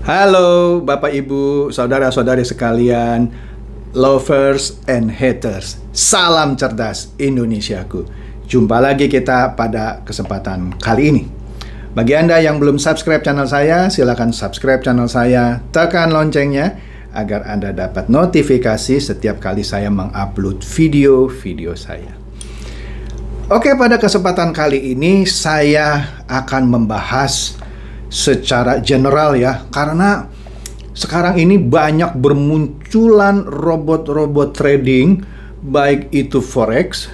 Halo Bapak Ibu, saudara-saudari sekalian, lovers and haters. Salam cerdas Indonesiaku. Jumpa lagi kita pada kesempatan kali ini. Bagi Anda yang belum subscribe channel saya, silakan subscribe channel saya, tekan loncengnya agar Anda dapat notifikasi setiap kali saya mengupload video-video saya. Oke, pada kesempatan kali ini saya akan membahas secara general ya, karena sekarang ini banyak bermunculan robot-robot trading, baik itu forex,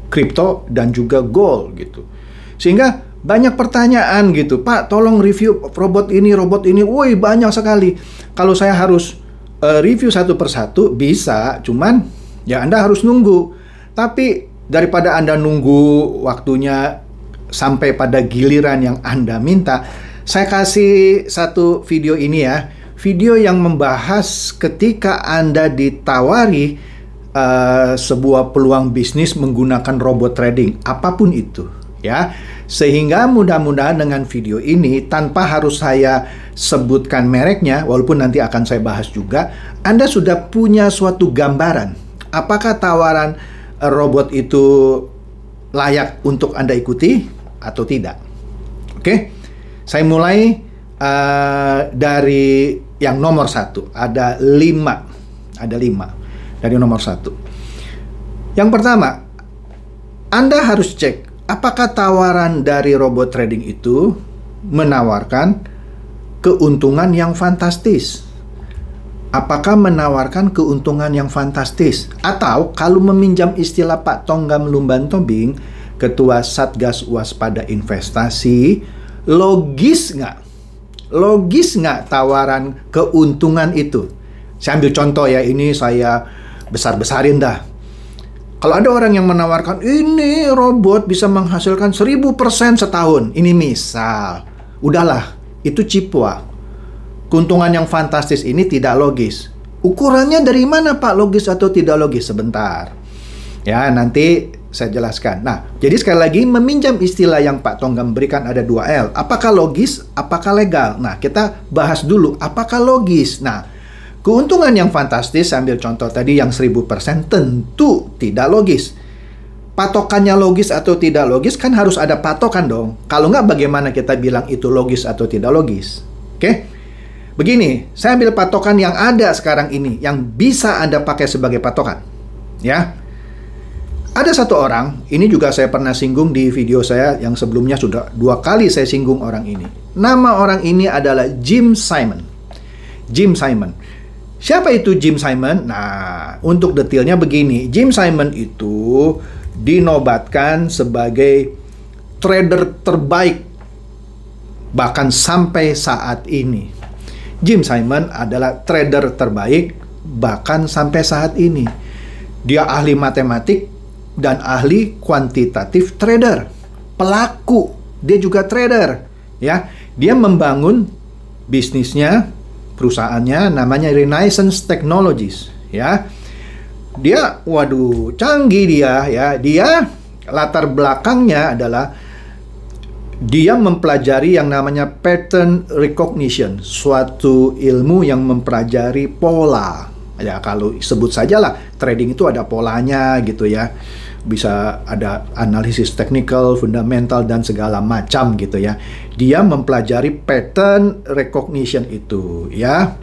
kripto, dan juga gold gitu. Sehingga banyak pertanyaan gitu, Pak, tolong review robot ini, woi banyak sekali. Kalau saya harus review satu persatu bisa, cuman ya Anda harus nunggu. Tapi daripada Anda nunggu waktunya sampai pada giliran yang Anda minta, saya kasih satu video ini ya. Video yang membahas ketika Anda ditawari sebuah peluang bisnis menggunakan robot trading, apapun itu ya. Sehingga mudah-mudahan dengan video ini, tanpa harus saya sebutkan mereknya, walaupun nanti akan saya bahas juga, Anda sudah punya suatu gambaran apakah tawaran robot itu layak untuk Anda ikuti atau tidak. Oke? Saya mulai dari yang nomor 1. Ada 5 dari nomor 1. Yang pertama, Anda harus cek apakah tawaran dari robot trading itu menawarkan keuntungan yang fantastis. Apakah menawarkan keuntungan yang fantastis? Atau kalau meminjam istilah Pak Tonggam Lumban Tobing, Ketua Satgas Waspada Investasi, logis nggak? Logis nggak tawaran keuntungan itu? Saya ambil contoh ya, ini saya besar-besarin dah. Kalau ada orang yang menawarkan, ini robot bisa menghasilkan 1000% setahun. Ini misal. Udahlah, itu cipwa. Keuntungan yang fantastis ini tidak logis. Ukurannya dari mana Pak, logis atau tidak logis? Sebentar. Ya, nanti saya jelaskan. Nah, jadi sekali lagi meminjam istilah yang Pak Tonggam berikan ada 2L. Apakah logis? Apakah legal? Nah, kita bahas dulu apakah logis. Nah, keuntungan yang fantastis, ambil contoh tadi yang 1000%, tentu tidak logis. Patokannya logis atau tidak logis kan harus ada patokan dong. Kalau nggak, bagaimana kita bilang itu logis atau tidak logis? Oke? Begini, saya ambil patokan yang ada sekarang ini, yang bisa Anda pakai sebagai patokan. Ya. Ada satu orang, ini juga saya pernah singgung di video saya yang sebelumnya, sudah 2 kali saya singgung orang ini. Nama orang ini adalah Jim Simon. Jim Simon. Siapa itu Jim Simon? Nah, untuk detailnya begini. Jim Simon itu dinobatkan sebagai trader terbaik bahkan sampai saat ini. Jim Simon adalah trader terbaik bahkan sampai saat ini. Dia ahli matematik dan ahli kuantitatif trader, pelaku, dia juga trader, ya. Dia membangun bisnisnya, perusahaannya namanya Renaissance Technologies, ya. Dia, waduh, canggih dia, ya. Dia latar belakangnya adalah dia mempelajari yang namanya pattern recognition, suatu ilmu yang mempelajari pola. Ya, kalau sebut sajalah trading itu ada polanya gitu ya. Bisa ada analisis technical, fundamental, dan segala macam gitu ya. Dia mempelajari pattern recognition itu ya.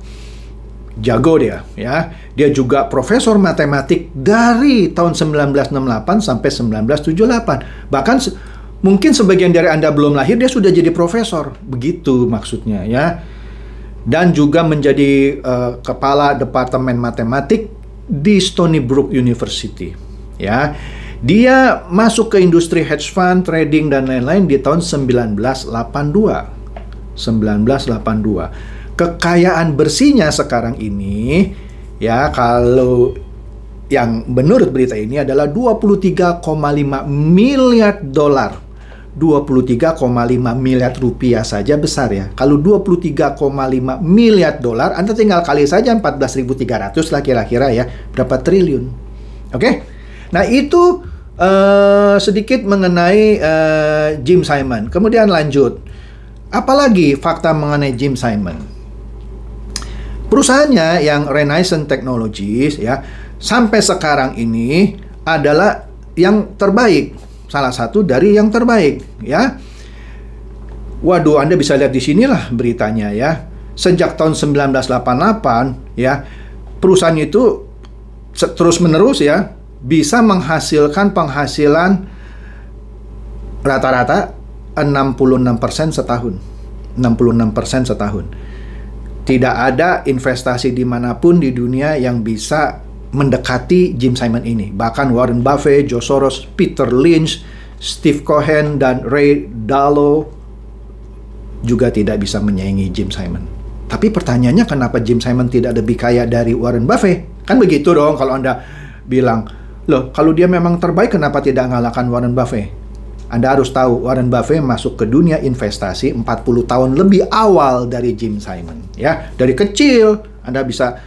Jago dia ya. Dia juga profesor matematik dari tahun 1968 sampai 1978. Bahkan mungkin sebagian dari Anda belum lahir dia sudah jadi profesor. Begitu maksudnya ya. Dan juga menjadi kepala departemen matematik di Stony Brook University ya. Dia masuk ke industri hedge fund, trading, dan lain-lain di tahun 1982. Kekayaan bersihnya sekarang ini, ya, kalau yang menurut berita ini adalah 23,5 miliar dolar. 23,5 miliar rupiah saja besar ya. Kalau 23,5 miliar dolar, Anda tinggal kali saja 14.300 lah kira-kira ya. Berapa triliun? Oke? Nah, itu sedikit mengenai Jim Simon. Kemudian lanjut. Apalagi fakta mengenai Jim Simon? Perusahaannya yang Renaissance Technologies ya, sampai sekarang ini adalah yang terbaik, salah satu dari yang terbaik ya. Waduh, Anda bisa lihat di sinilah beritanya ya. Sejak tahun 1988 ya, perusahaan itu terus-menerus ya bisa menghasilkan penghasilan rata-rata 66% setahun. 66% setahun. Tidak ada investasi dimanapun di dunia yang bisa mendekati Jim Simon ini. Bahkan Warren Buffett, George Soros, Peter Lynch, Steve Cohen, dan Ray Dalio juga tidak bisa menyaingi Jim Simon. Tapi pertanyaannya, kenapa Jim Simon tidak lebih kaya dari Warren Buffett? Kan begitu dong kalau Anda bilang, loh kalau dia memang terbaik kenapa tidak mengalahkan Warren Buffett? Anda harus tahu, Warren Buffett masuk ke dunia investasi 40 tahun lebih awal dari Jim Simon. Ya, dari kecil Anda bisa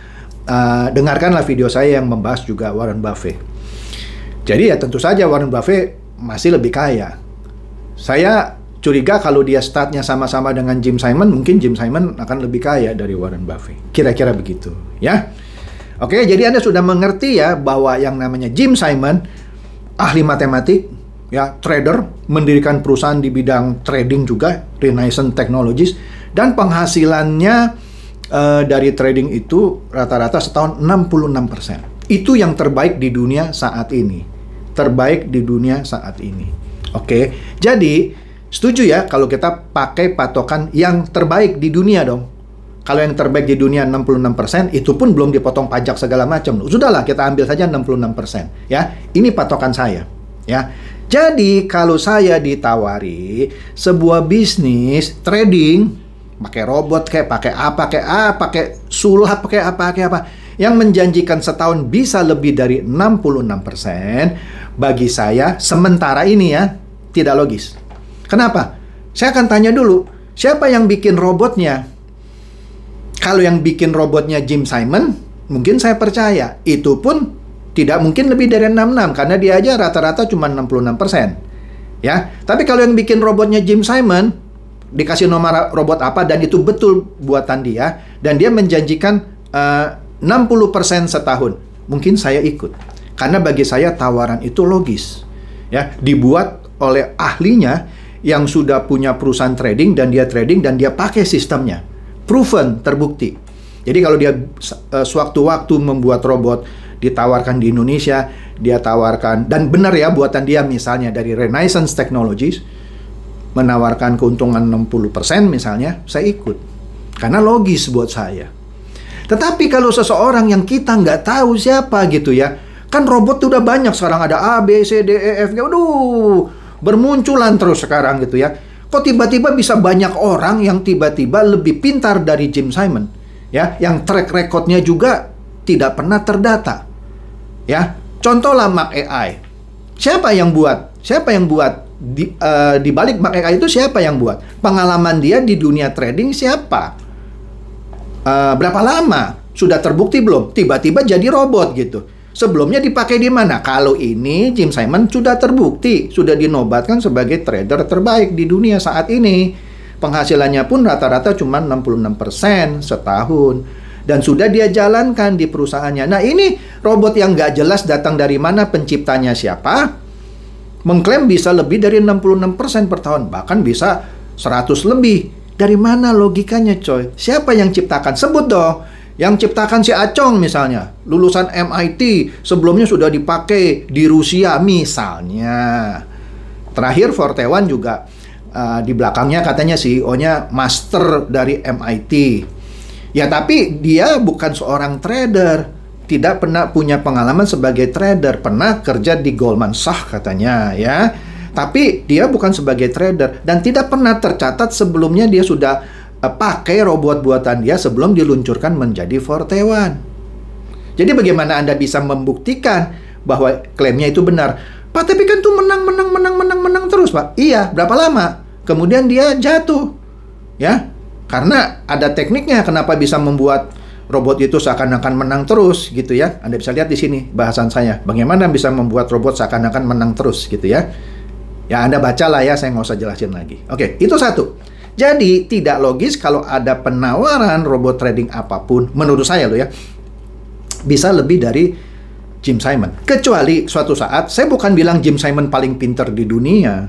dengarkanlah video saya yang membahas juga Warren Buffett. Jadi ya tentu saja Warren Buffett masih lebih kaya. Saya curiga kalau dia startnya sama-sama dengan Jim Simon, mungkin Jim Simon akan lebih kaya dari Warren Buffett. Kira-kira begitu, ya. Oke, jadi Anda sudah mengerti ya bahwa yang namanya Jim Simon, ahli matematik, ya, trader, mendirikan perusahaan di bidang trading juga, Renaissance Technologies, dan penghasilannya dari trading itu rata-rata setahun 66%. Itu yang terbaik di dunia saat ini. Terbaik di dunia saat ini. Oke, jadi setuju ya kalau kita pakai patokan yang terbaik di dunia dong. Kalau yang terbaik di dunia 66%, itu pun belum dipotong pajak segala macam. Sudahlah, kita ambil saja 66%. Ya, ini patokan saya. Ya, jadi kalau saya ditawari sebuah bisnis trading, pakai robot kayak pakai sulap kayak apa, yang menjanjikan setahun bisa lebih dari 66%, bagi saya sementara ini ya tidak logis. Kenapa? Saya akan tanya dulu, siapa yang bikin robotnya? Kalau yang bikin robotnya Jim Simon, mungkin saya percaya. Itu pun tidak mungkin lebih dari 66, karena dia aja rata-rata cuma 66%. Ya, tapi kalau yang bikin robotnya Jim Simon, dikasih nomor robot apa, dan itu betul buatan dia, dan dia menjanjikan 60% setahun, mungkin saya ikut. Karena bagi saya tawaran itu logis. Ya, dibuat oleh ahlinya yang sudah punya perusahaan trading, dan dia pakai sistemnya. Proven, terbukti. Jadi kalau dia sewaktu-waktu membuat robot, ditawarkan di Indonesia, dia tawarkan, dan benar ya buatan dia misalnya dari Renaissance Technologies, menawarkan keuntungan 60% misalnya, saya ikut. Karena logis buat saya. Tetapi kalau seseorang yang kita nggak tahu siapa gitu ya, kan robot udah banyak sekarang, ada A, B, C, D, E, F, G, aduh, bermunculan terus sekarang gitu ya. Kok tiba-tiba bisa banyak orang yang tiba-tiba lebih pintar dari Jim Simon, ya, yang track recordnya juga tidak pernah terdata, ya. Contohlah Mark AI, siapa yang buat? Siapa yang buat? Di balik Mark AI itu siapa yang buat? Pengalaman dia di dunia trading siapa? Berapa lama? Sudah terbukti belum? Tiba-tiba jadi robot gitu. Sebelumnya dipakai di mana? Kalau ini Jim Simon sudah terbukti, sudah dinobatkan sebagai trader terbaik di dunia saat ini. Penghasilannya pun rata-rata cuma 66% setahun. Dan sudah dia jalankan di perusahaannya. Nah, ini robot yang nggak jelas datang dari mana, penciptanya siapa, mengklaim bisa lebih dari 66% per tahun. Bahkan bisa 100 lebih. Dari mana logikanya, coy? Siapa yang ciptakan? Sebut dong. Yang ciptakan si Acong misalnya, lulusan MIT, sebelumnya sudah dipakai di Rusia misalnya. Terakhir Fortewan juga di belakangnya katanya CEO-nya master dari MIT. Ya tapi dia bukan seorang trader, tidak pernah punya pengalaman sebagai trader, pernah kerja di Goldman Sachs katanya ya. Tapi dia bukan sebagai trader dan tidak pernah tercatat sebelumnya dia sudah pakai robot buatan dia sebelum diluncurkan menjadi Fortewan. Jadi bagaimana Anda bisa membuktikan bahwa klaimnya itu benar? Pak, tapi kan tuh menang terus, Pak. Iya, berapa lama? Kemudian dia jatuh. Ya, karena ada tekniknya kenapa bisa membuat robot itu seakan-akan menang terus gitu ya. Anda bisa lihat di sini bahasan saya. Bagaimana bisa membuat robot seakan-akan menang terus gitu ya. Ya, Anda bacalah ya, saya nggak usah jelasin lagi. Oke, itu satu. Jadi tidak logis kalau ada penawaran robot trading apapun, menurut saya loh ya, bisa lebih dari Jim Simon. Kecuali suatu saat, saya bukan bilang Jim Simon paling pintar di dunia.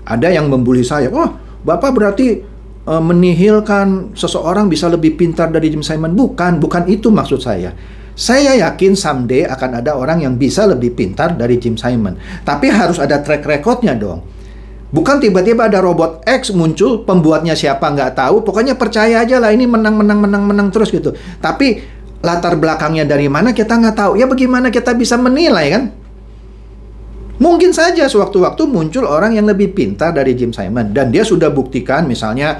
Ada yang membuli saya, "Oh, Bapak berarti menihilkan seseorang bisa lebih pintar dari Jim Simon." Bukan itu maksud saya. Saya yakin someday akan ada orang yang bisa lebih pintar dari Jim Simon. Tapi harus ada track recordnya dong. Bukan tiba-tiba ada robot X muncul, pembuatnya siapa nggak tahu, pokoknya percaya aja lah ini menang terus gitu. Tapi latar belakangnya dari mana kita nggak tahu. Ya bagaimana kita bisa menilai kan? Mungkin saja sewaktu-waktu muncul orang yang lebih pintar dari Jim Simon. Dan dia sudah buktikan misalnya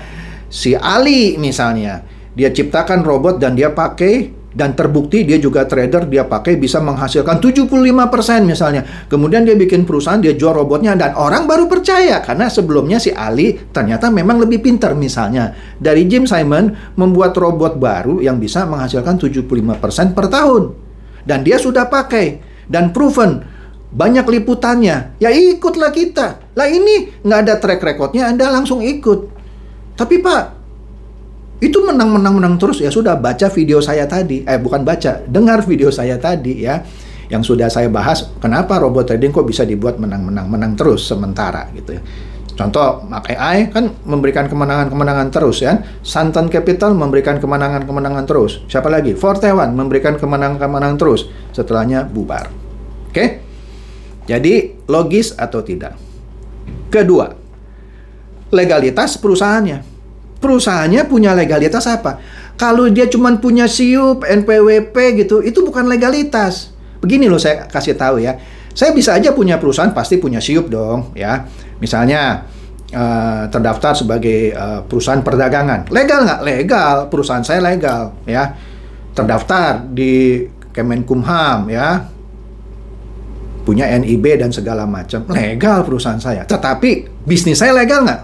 si Ali misalnya. Dia ciptakan robot dan dia pakai, dan terbukti dia juga trader, dia pakai bisa menghasilkan 75% misalnya. Kemudian dia bikin perusahaan, dia jual robotnya dan orang baru percaya. Karena sebelumnya si Ali ternyata memang lebih pintar misalnya. Dari Jim Simon membuat robot baru yang bisa menghasilkan 75% per tahun. Dan dia sudah pakai dan proven. Banyak liputannya, ya ikutlah kita. Lah ini nggak ada track recordnya, Anda langsung ikut. Tapi Pak, itu menang terus. Ya sudah, baca video saya tadi. Bukan baca, dengar video saya tadi ya. Yang sudah saya bahas, kenapa robot trading kok bisa dibuat menang terus sementara gitu ya. Contoh, AI kan memberikan kemenangan-kemenangan terus ya. Santon Capital memberikan kemenangan-kemenangan terus. Siapa lagi? Forte1 memberikan kemenangan-kemenangan terus. Setelahnya bubar. Oke? Jadi, logis atau tidak? Kedua, legalitas perusahaannya. Perusahaannya punya legalitas apa? Kalau dia cuma punya SIUP, NPWP gitu, itu bukan legalitas. Begini loh saya kasih tahu ya. Saya bisa aja punya perusahaan, pasti punya SIUP dong ya. Misalnya terdaftar sebagai perusahaan perdagangan. Legal nggak? Legal. Perusahaan saya legal ya. Terdaftar di Kemenkumham ya. Punya NIB dan segala macam. Legal perusahaan saya. Tetapi bisnis saya legal nggak?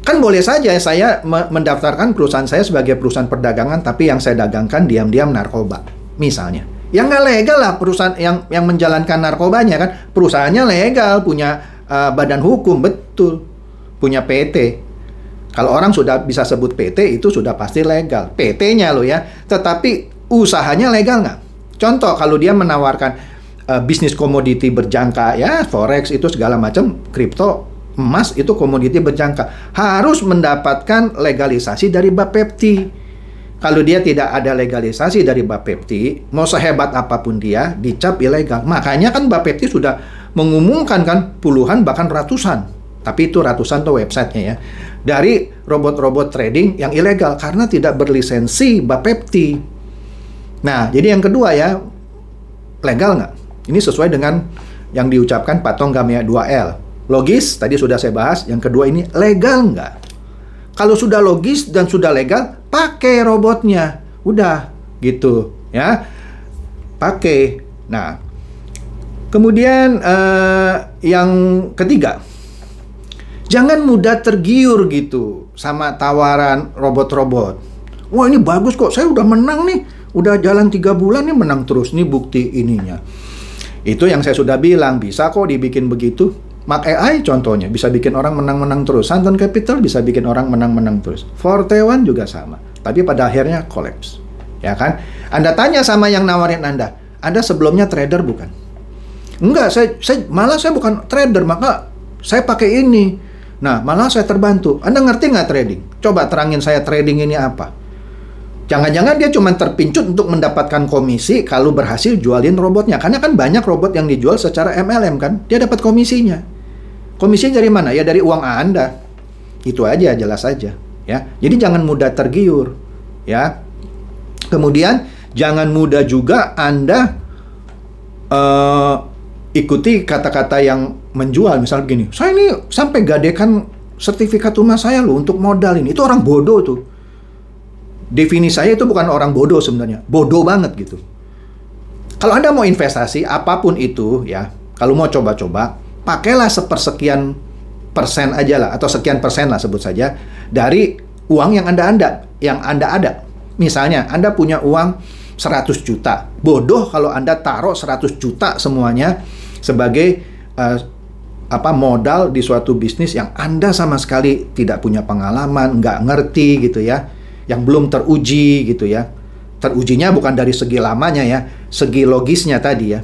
Kan boleh saja saya mendaftarkan perusahaan saya sebagai perusahaan perdagangan, tapi yang saya dagangkan diam-diam narkoba, misalnya. Yang nggak legal lah perusahaan yang menjalankan narkobanya kan. Perusahaannya legal, punya badan hukum, betul. Punya PT. Kalau orang sudah bisa sebut PT, itu sudah pasti legal. PT-nya loh ya. Tetapi usahanya legal nggak? Contoh, kalau dia menawarkan bisnis komoditi berjangka ya, forex itu segala macam, kripto, emas itu komoditi berjangka, harus mendapatkan legalisasi dari Bapepti. Kalau dia tidak ada legalisasi dari Bapepti, mau sehebat apapun dia dicap ilegal. Makanya kan Bapepti sudah mengumumkan kan puluhan bahkan ratusan, tapi itu ratusan tuh websitenya ya, dari robot-robot trading yang ilegal karena tidak berlisensi Bapepti. Nah, jadi yang kedua ya, legal nggak? Ini sesuai dengan yang diucapkan Pak Tonggamea 2L. Logis, tadi sudah saya bahas. Yang kedua ini, legal nggak? Kalau sudah logis dan sudah legal, pakai robotnya. Udah, gitu. Ya, pakai. Nah, kemudian yang ketiga, jangan mudah tergiur gitu sama tawaran robot-robot. Wah, ini bagus kok, saya udah menang nih. Udah jalan 3 bulan nih menang terus. Ini bukti ininya. Itu yang saya sudah bilang, bisa kok dibikin begitu. AI contohnya, bisa bikin orang menang-menang terus. Santon Capital bisa bikin orang menang-menang terus. Forte1 juga sama. Tapi pada akhirnya collapse. Ya kan? Anda tanya sama yang nawarin Anda sebelumnya trader bukan? Enggak, malah saya bukan trader, maka saya pakai ini. Nah, malah saya terbantu. Anda ngerti nggak trading? Coba terangin saya trading ini apa? Jangan-jangan dia cuma terpincut untuk mendapatkan komisi kalau berhasil jualin robotnya. Karena kan banyak robot yang dijual secara MLM kan. Dia dapat komisinya. Komisinya dari mana? Ya dari uang Anda. Itu aja, jelas aja. Ya. Jadi jangan mudah tergiur. Ya. Kemudian jangan mudah juga Anda ikuti kata-kata yang menjual. Misal begini, saya ini sampai gadekan sertifikat rumah saya loh untuk modal ini. Itu orang bodoh tuh. Definisi saya itu bukan orang bodoh sebenarnya. Bodoh banget gitu. Kalau Anda mau investasi, apapun itu ya, kalau mau coba-coba, pakailah sepersekian persen aja lah, atau sekian persen lah sebut saja, dari uang yang Anda ada. Misalnya, Anda punya uang 100 juta. Bodoh kalau Anda taruh 100 juta semuanya sebagai modal di suatu bisnis yang Anda sama sekali tidak punya pengalaman, nggak ngerti gitu ya, yang belum teruji gitu ya. Terujinya bukan dari segi lamanya ya, segi logisnya tadi ya.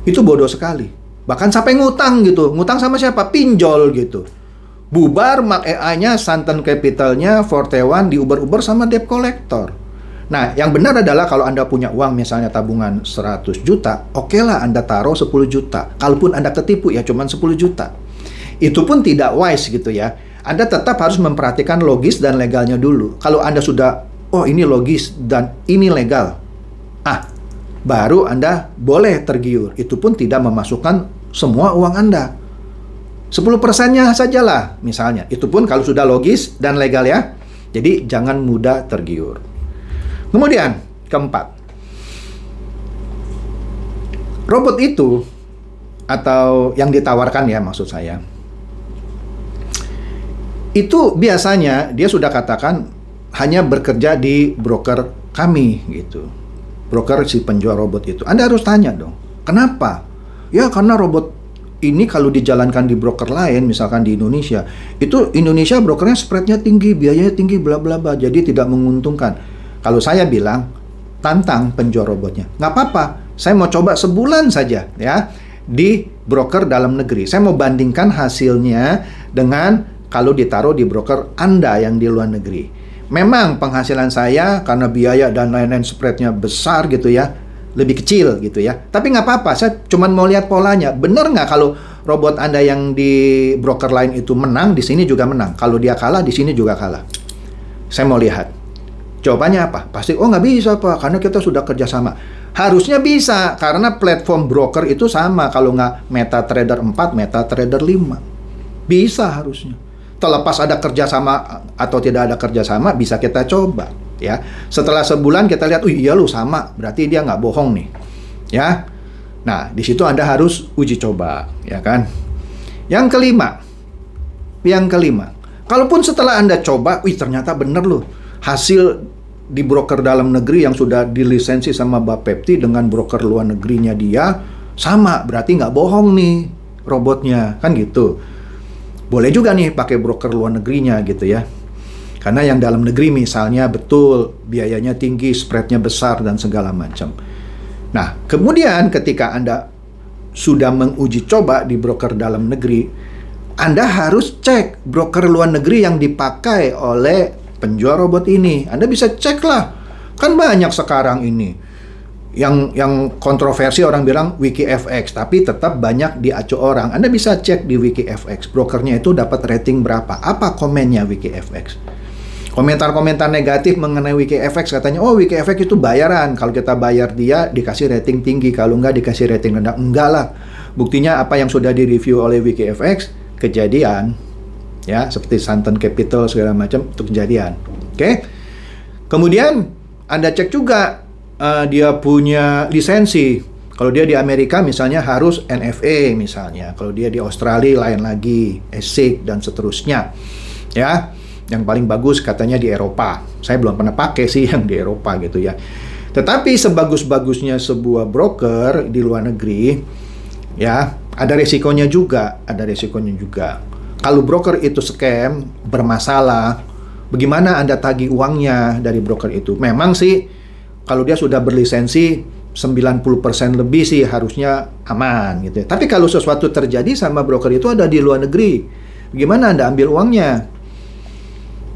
Itu bodoh sekali. Bahkan sampai ngutang gitu. Ngutang sama siapa? Pinjol gitu. Bubar Mark AI-nya, Santen Capital-nya, Forte One diuber-uber sama debt collector. Nah, yang benar adalah kalau Anda punya uang misalnya tabungan 100 juta, oke lah Anda taruh 10 juta. Kalaupun Anda ketipu ya cuman 10 juta. Itu pun tidak wise gitu ya. Anda tetap harus memperhatikan logis dan legalnya dulu. Kalau Anda sudah, oh ini logis dan ini legal, baru Anda boleh tergiur. Itu pun tidak memasukkan semua uang Anda. 10%-nya sajalah misalnya. Itu pun kalau sudah logis dan legal ya. Jadi jangan mudah tergiur. Kemudian, keempat. Robot itu, atau yang ditawarkan ya maksud saya, itu biasanya dia sudah katakan hanya bekerja di broker kami gitu. Broker si penjual robot itu. Anda harus tanya dong, kenapa? Ya karena robot ini kalau dijalankan di broker lain, misalkan di Indonesia, itu Indonesia brokernya spreadnya tinggi, biayanya tinggi, bla bla bla, jadi tidak menguntungkan. Kalau saya bilang, tantang penjual robotnya. Nggak apa-apa, saya mau coba sebulan saja ya di broker dalam negeri. Saya mau bandingkan hasilnya dengan kalau ditaruh di broker Anda yang di luar negeri. Memang penghasilan saya karena biaya dan lain-lain spreadnya besar gitu ya, lebih kecil gitu ya. Tapi nggak apa-apa, saya cuma mau lihat polanya. Bener nggak kalau robot Anda yang di broker lain itu menang, di sini juga menang. Kalau dia kalah, di sini juga kalah. Saya mau lihat. Jawabannya apa? Pasti, oh nggak bisa Pak, karena kita sudah kerjasama. Harusnya bisa, karena platform broker itu sama. Kalau nggak MetaTrader 4, MetaTrader 5. Bisa harusnya. Terlepas ada kerjasama atau tidak ada kerjasama, bisa kita coba. Ya, setelah sebulan kita lihat, iya lu sama, berarti dia nggak bohong nih, ya. Nah, di situ Anda harus uji coba, ya kan. Yang kelima, kalaupun setelah Anda coba, ternyata bener loh, hasil di broker dalam negeri yang sudah dilisensi sama Bapepti dengan broker luar negerinya dia sama, berarti nggak bohong nih robotnya, kan gitu. Boleh juga nih pakai broker luar negerinya gitu ya. Karena yang dalam negeri misalnya betul biayanya tinggi, spreadnya besar dan segala macam. Nah, kemudian ketika Anda sudah menguji coba di broker dalam negeri, Anda harus cek broker luar negeri yang dipakai oleh penjual robot ini. Anda bisa cek lah. Kan banyak sekarang ini. Yang kontroversi orang bilang WikiFX, tapi tetap banyak diacu orang. Anda bisa cek di WikiFX. Brokernya itu dapat rating berapa? Apa komennya WikiFX? Komentar-komentar negatif mengenai WikiFX katanya, oh WikiFX itu bayaran. Kalau kita bayar dia dikasih rating tinggi, kalau enggak dikasih rating rendah. Enggak lah. Buktinya apa yang sudah direview oleh WikiFX kejadian. Ya, seperti Santen Capital segala macam itu kejadian. Oke. Kemudian Anda cek juga dia punya lisensi. Kalau dia di Amerika misalnya harus NFA misalnya. Kalau dia di Australia lain lagi, ESIC dan seterusnya. Ya. Yang paling bagus katanya di Eropa. Saya belum pernah pakai sih yang di Eropa gitu ya. Tetapi sebagus-bagusnya sebuah broker di luar negeri, ya ada resikonya juga. Kalau broker itu scam, bermasalah, bagaimana Anda tagih uangnya dari broker itu? Memang sih, kalau dia sudah berlisensi, 90% lebih sih harusnya aman gitu ya. Tapi kalau sesuatu terjadi sama broker itu ada di luar negeri, bagaimana Anda ambil uangnya?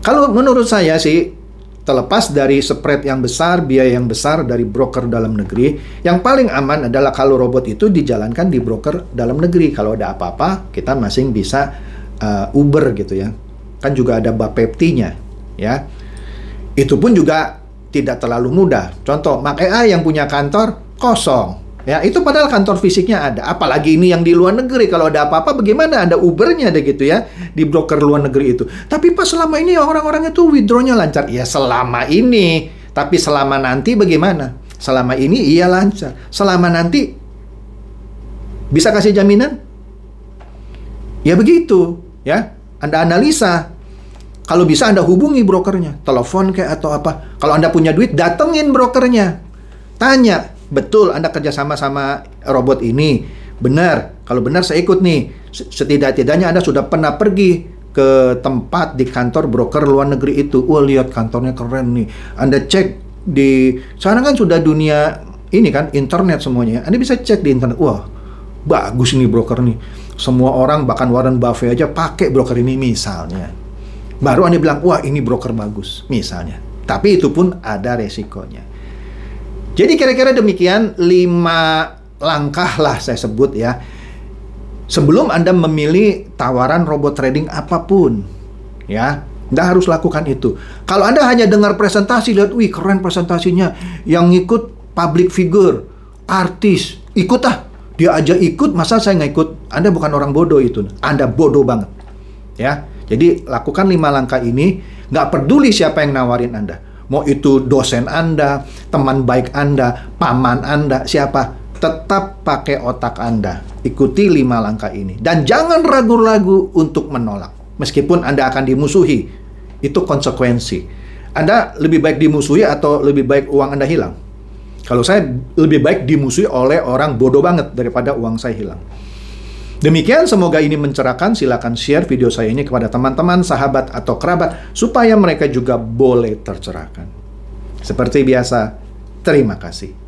Kalau menurut saya sih, terlepas dari spread yang besar, biaya yang besar dari broker dalam negeri, yang paling aman adalah kalau robot itu dijalankan di broker dalam negeri. Kalau ada apa-apa, kita masing bisa Uber gitu ya. Kan juga ada Bapepti-nya, ya. Itu pun juga tidak terlalu mudah. Contoh, Mark AI yang punya kantor kosong. Ya, itu padahal kantor fisiknya ada. Apalagi ini yang di luar negeri. Kalau ada apa-apa bagaimana? Ada Ubernya ada gitu ya. Di broker luar negeri itu. Tapi pas selama ini orang-orang itu withdraw-nya lancar. Ya selama ini. Tapi selama nanti bagaimana? Selama ini iya lancar. Selama nanti bisa kasih jaminan? Ya begitu. Ya, Anda analisa. Kalau bisa Anda hubungi brokernya. Telepon kayak atau apa. Kalau Anda punya duit, datengin brokernya. Tanya. Betul, Anda kerjasama sama robot ini. Benar, kalau benar saya ikut nih. Setidak-tidaknya Anda sudah pernah pergi ke tempat di kantor broker luar negeri itu. Wah, lihat kantornya keren nih. Anda cek di, sekarang kan sudah dunia ini kan, internet semuanya. Anda bisa cek di internet, wah, bagus nih broker nih. Semua orang, bahkan Warren Buffett aja pakai broker ini misalnya. Baru Anda bilang, wah ini broker bagus, misalnya. Tapi itu pun ada resikonya. Jadi kira-kira demikian 5 langkah lah saya sebut ya. Sebelum Anda memilih tawaran robot trading apapun, ya, Anda harus lakukan itu. Kalau Anda hanya dengar presentasi, lihat, wih keren presentasinya, yang ikut public figure, artis, ikut ah. Dia aja ikut, masa saya nggak ikut? Anda bukan orang bodoh itu, Anda bodoh banget. Ya, jadi lakukan 5 langkah ini, nggak peduli siapa yang nawarin Anda. Mau itu dosen Anda, teman baik Anda, paman Anda, siapa? Tetap pakai otak Anda. Ikuti 5 langkah ini. Dan jangan ragu-ragu untuk menolak. Meskipun Anda akan dimusuhi. Itu konsekuensi. Anda lebih baik dimusuhi atau lebih baik uang Anda hilang? Kalau saya lebih baik dimusuhi oleh orang bodoh banget daripada uang saya hilang. Demikian, semoga ini mencerahkan. Silakan share video saya ini kepada teman-teman, sahabat, atau kerabat supaya mereka juga boleh tercerahkan. Seperti biasa, terima kasih.